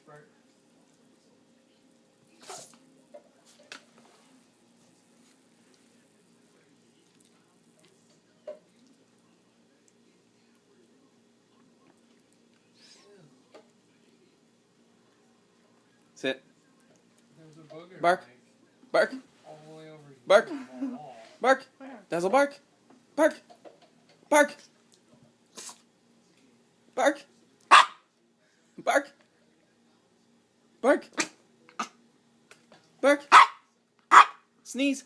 Right. Sit. There's a booger. Bark. Mike, Bark. all the way over here. Bark. On the wall. Bark. Dazzle, bark. Bark. Bark. Bark. Bark. Bark. Bark. Sneeze.